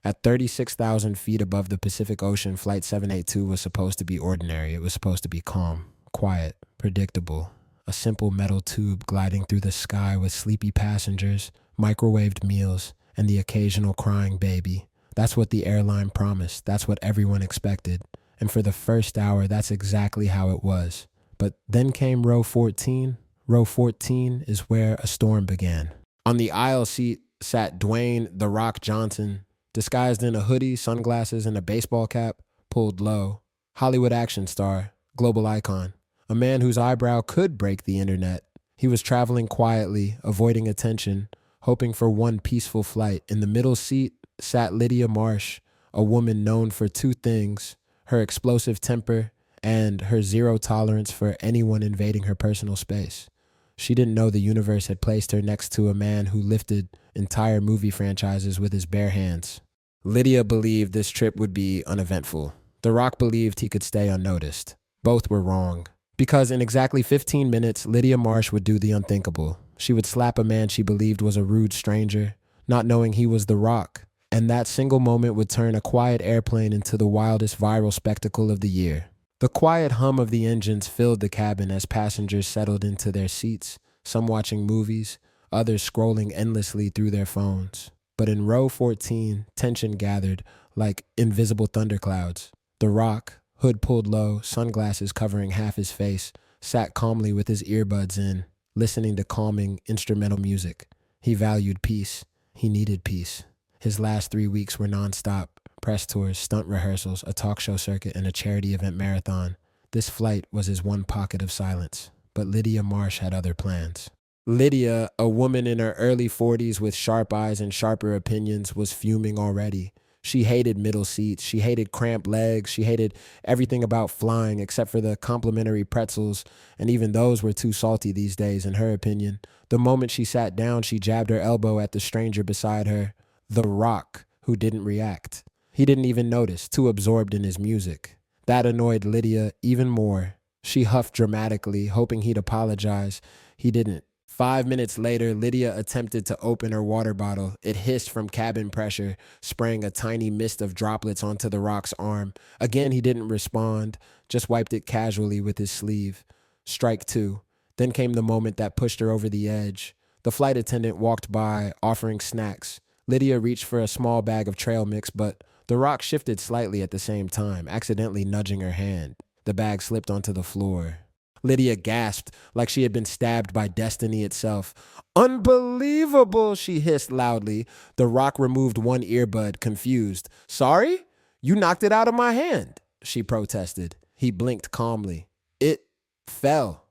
At 36,000 feet above the Pacific Ocean, Flight 782 was supposed to be ordinary. It was supposed to be calm, quiet, predictable. A simple metal tube gliding through the sky with sleepy passengers, microwaved meals, and the occasional crying baby. That's what the airline promised. That's what everyone expected. And for the first hour, that's exactly how it was. But then came row 14. Row 14 is where a storm began. On the aisle seat sat Dwayne "The Rock" Johnson, disguised in a hoodie, sunglasses, and a baseball cap, pulled low. Hollywood action star, global icon, a man whose eyebrow could break the internet. He was traveling quietly, avoiding attention, hoping for one peaceful flight. In the middle seat sat Lydia Marsh, a woman known for two things: her explosive temper and her zero tolerance for anyone invading her personal space. She didn't know the universe had placed her next to a man who lifted entire movie franchises with his bare hands. Lydia believed this trip would be uneventful. The Rock believed he could stay unnoticed. Both were wrong. Because in exactly 15 minutes, Lydia Marsh would do the unthinkable. She would slap a man she believed was a rude stranger, not knowing he was The Rock. And that single moment would turn a quiet airplane into the wildest viral spectacle of the year. The quiet hum of the engines filled the cabin as passengers settled into their seats, some watching movies, others scrolling endlessly through their phones. But in row 14, tension gathered like invisible thunderclouds. The Rock, hood pulled low, sunglasses covering half his face, sat calmly with his earbuds in, listening to calming instrumental music. He valued peace. He needed peace. His last 3 weeks were nonstop. Press tours, stunt rehearsals, a talk show circuit, and a charity event marathon. This flight was his one pocket of silence. But Lydia Marsh had other plans. Lydia, a woman in her early 40s with sharp eyes and sharper opinions, was fuming already. She hated middle seats. She hated cramped legs. She hated everything about flying except for the complimentary pretzels, and even those were too salty these days, in her opinion. The moment she sat down, she jabbed her elbow at the stranger beside her, The Rock, who didn't react. He didn't even notice, too absorbed in his music. That annoyed Lydia even more. She huffed dramatically, hoping he'd apologize. He didn't. 5 minutes later, Lydia attempted to open her water bottle. It hissed from cabin pressure, spraying a tiny mist of droplets onto The Rock's arm. Again, he didn't respond, just wiped it casually with his sleeve. Strike two. Then came the moment that pushed her over the edge. The flight attendant walked by, offering snacks. Lydia reached for a small bag of trail mix, but The Rock shifted slightly at the same time, accidentally nudging her hand. The bag slipped onto the floor. Lydia gasped like she had been stabbed by destiny itself. "Unbelievable," she hissed loudly. The Rock removed one earbud, confused. "Sorry? You knocked it out of my hand," she protested. He blinked calmly. "It fell."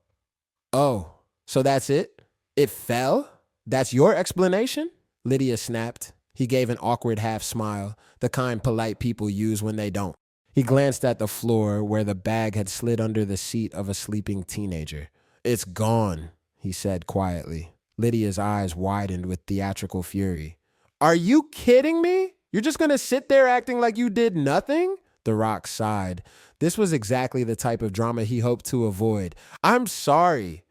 "Oh, so that's it? It fell? That's your explanation?" Lydia snapped. He gave an awkward half smile, the kind polite people use when they don't. He glanced at the floor where the bag had slid under the seat of a sleeping teenager. "It's gone," he said quietly. Lydia's eyes widened with theatrical fury. "Are you kidding me? You're just gonna sit there acting like you did nothing?" The Rock sighed. This was exactly the type of drama he hoped to avoid. "I'm sorry.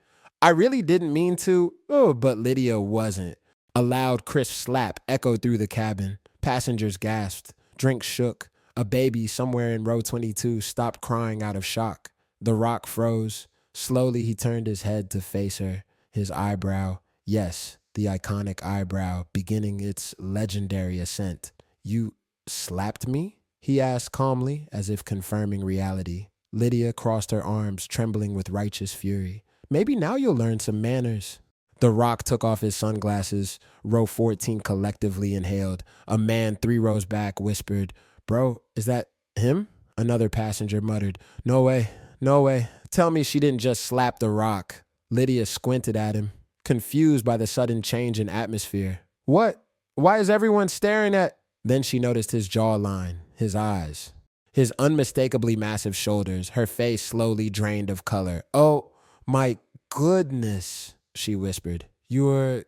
I really didn't mean to." Oh, but Lydia wasn't. A loud, crisp slap echoed through the cabin. Passengers gasped. Drinks shook. A baby somewhere in row 22 stopped crying out of shock. The Rock froze. Slowly, he turned his head to face her. His eyebrow, yes, the iconic eyebrow, beginning its legendary ascent. "You slapped me?" he asked calmly, as if confirming reality. Lydia crossed her arms, trembling with righteous fury. "Maybe now you'll learn some manners." The Rock took off his sunglasses. Row 14 collectively inhaled. A man 3 rows back whispered, "Bro, is that him?" Another passenger muttered, "No way, no way. Tell me she didn't just slap The Rock." Lydia squinted at him, confused by the sudden change in atmosphere. "What? Why is everyone staring at—" Then she noticed his jawline, his eyes, his unmistakably massive shoulders. Her face slowly drained of color. "Oh, my goodness," she whispered. You're...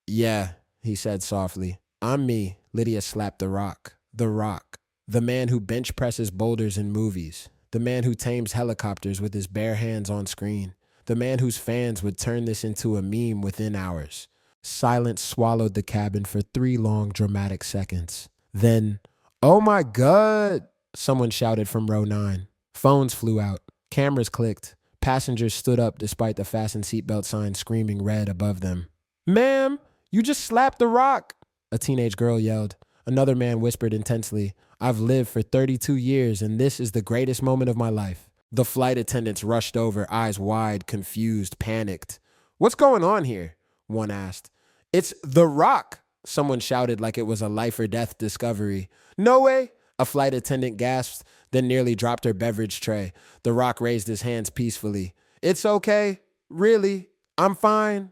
Yeah, he said softly. "I'm me." Lydia slapped The Rock. The Rock. The man who bench presses boulders in movies. The man who tames helicopters with his bare hands on screen. The man whose fans would turn this into a meme within hours. Silence swallowed the cabin for 3 long, dramatic seconds. Then, "Oh my God," someone shouted from row 9. Phones flew out. Cameras clicked. Passengers stood up despite the fasten seatbelt sign screaming red above them. "Ma'am, you just slapped the rock," a teenage girl yelled. Another man whispered intensely, "I've lived for 32 years and this is the greatest moment of my life." The flight attendants rushed over, eyes wide, confused, panicked. "What's going on here?" one asked. "It's the rock," someone shouted like it was a life or death discovery. "No way," a flight attendant gasped, then nearly dropped her beverage tray. The rock raised his hands peacefully. "It's okay. Really. I'm fine."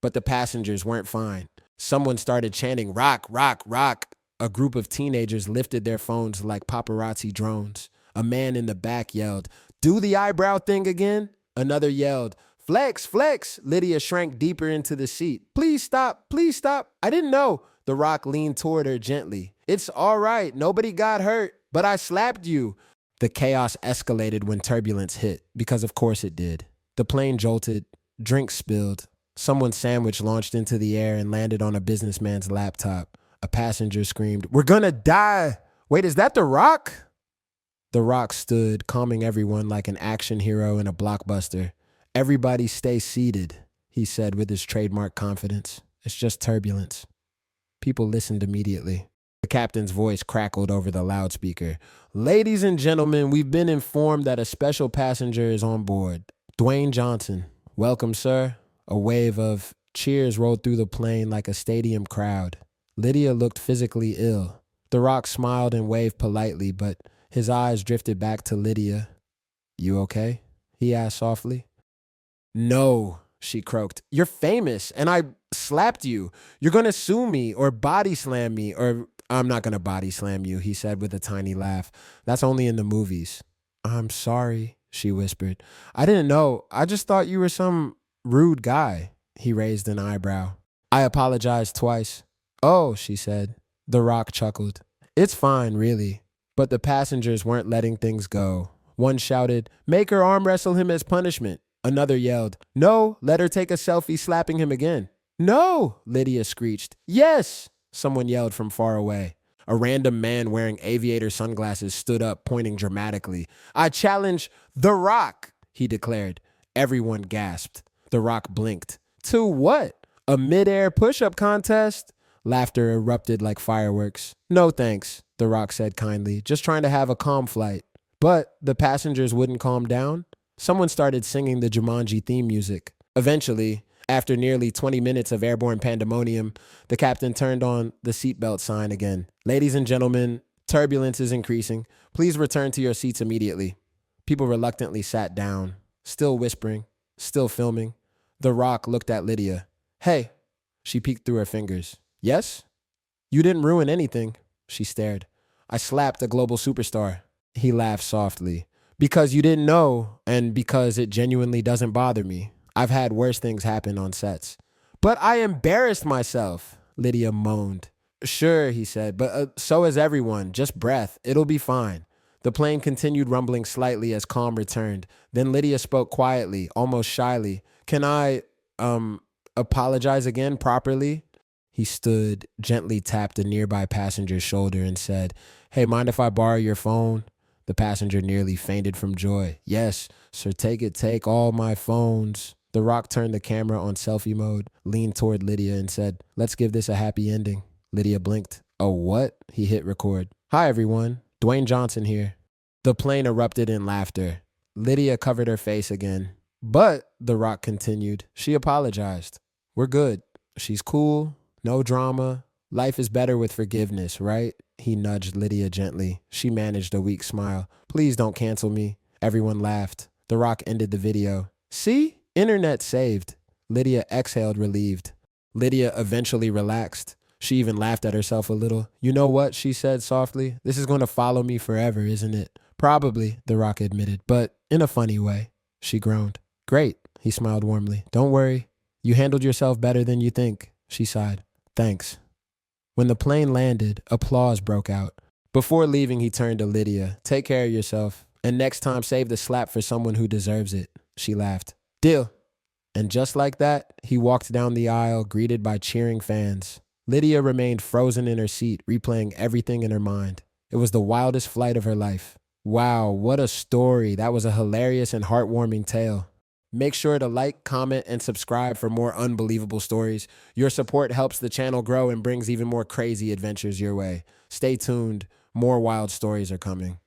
But the passengers weren't fine. Someone started chanting, "Rock, rock, rock." A group of teenagers lifted their phones like paparazzi drones. A man in the back yelled, "Do the eyebrow thing again." Another yelled, "Flex, flex." Lydia shrank deeper into the seat. "Please stop, please stop. I didn't know." The rock leaned toward her gently. "It's all right. Nobody got hurt, but I slapped you." The chaos escalated when turbulence hit, because of course it did. The plane jolted, drinks spilled. Someone's sandwich launched into the air and landed on a businessman's laptop. A passenger screamed, "We're gonna die." "Wait, is that the rock?" The rock stood, calming everyone like an action hero in a blockbuster. "Everybody stay seated," he said with his trademark confidence. "It's just turbulence." People listened immediately. The captain's voice crackled over the loudspeaker. "Ladies and gentlemen, we've been informed that a special passenger is on board. Dwayne Johnson. Welcome, sir." A wave of cheers rolled through the plane like a stadium crowd. Lydia looked physically ill. The rock smiled and waved politely, but his eyes drifted back to Lydia. "You okay?" he asked softly. "No," she croaked. "You're famous, and I slapped you. You're going to sue me or body slam me, or..." "I'm not going to body slam you," he said with a tiny laugh. "That's only in the movies." "I'm sorry," she whispered. "I didn't know. I just thought you were some rude guy." He raised an eyebrow. "I apologized twice." "Oh," she said. The rock chuckled. "It's fine, really." But the passengers weren't letting things go. One shouted, "Make her arm wrestle him as punishment." Another yelled, "No, let her take a selfie slapping him again." "No," Lydia screeched. "Yes," someone yelled from far away. A random man wearing aviator sunglasses stood up, pointing dramatically. "I challenge The Rock," he declared. Everyone gasped. The Rock blinked. "To what? A mid-air push-up contest?" Laughter erupted like fireworks. "No thanks," The Rock said kindly. "Just trying to have a calm flight." But the passengers wouldn't calm down. Someone started singing the Jumanji theme music. Eventually, after nearly 20 minutes of airborne pandemonium, the captain turned on the seatbelt sign again. "Ladies and gentlemen, turbulence is increasing. Please return to your seats immediately." People reluctantly sat down, still whispering, still filming. The Rock looked at Lydia. "Hey," she peeked through her fingers. "Yes?" "You didn't ruin anything." She stared. "I slapped a global superstar." He laughed softly. "Because you didn't know, and because it genuinely doesn't bother me. I've had worse things happen on sets." "But I embarrassed myself," Lydia moaned. "Sure," he said, "but so has everyone. Just breath. It'll be fine." The plane continued rumbling slightly as calm returned. Then Lydia spoke quietly, almost shyly. "Can I, apologize again properly?" He stood, gently tapped a nearby passenger's shoulder and said, "Hey, mind if I borrow your phone?" The passenger nearly fainted from joy. "Yes, sir, take all my phones." The Rock turned the camera on selfie mode, leaned toward Lydia and said, "Let's give this a happy ending." Lydia blinked. "Oh, what?" He hit record. "Hi, everyone. Dwayne Johnson here." The plane erupted in laughter. Lydia covered her face again. "But," The Rock continued, "she apologized. We're good. She's cool. No drama. Life is better with forgiveness, right?" He nudged Lydia gently. She managed a weak smile. "Please don't cancel me." Everyone laughed. The Rock ended the video. "See? Internet saved." Lydia exhaled, relieved. Lydia eventually relaxed. She even laughed at herself a little. "You know what?" she said softly. "This is going to follow me forever, isn't it?" "Probably," The Rock admitted, "but in a funny way." She groaned. "Great," he smiled warmly. "Don't worry. You handled yourself better than you think." She sighed. "Thanks." When the plane landed, applause broke out. Before leaving, he turned to Lydia. "Take care of yourself. And next time, save the slap for someone who deserves it." She laughed. "Deal." And just like that, he walked down the aisle, greeted by cheering fans. Lydia remained frozen in her seat, replaying everything in her mind. It was the wildest flight of her life. Wow, what a story. That was a hilarious and heartwarming tale. Make sure to like, comment, and subscribe for more unbelievable stories. Your support helps the channel grow and brings even more crazy adventures your way. Stay tuned. More wild stories are coming.